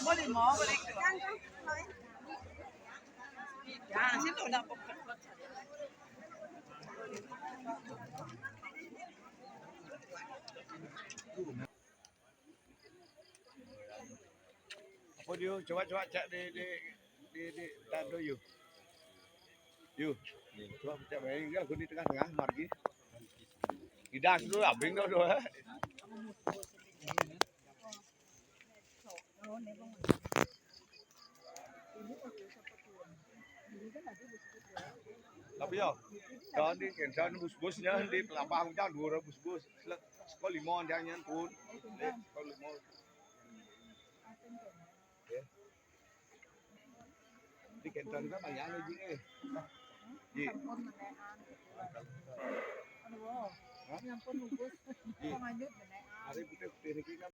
Boleh mau boleh. Ya, situ udah pokok. Apa dia? Coba cek di tado you. Coba cek main kan aku di tengah-tengah margi. Tidak dulu abing dulu. Tapi ya, jangan di kencan bus-busnya di pelapang jangan dua bus-bus. Sekolah limon jangan pun. Sekolah limon. Di kencan kan banyak lagi ni. Ji. Hari putih ni kan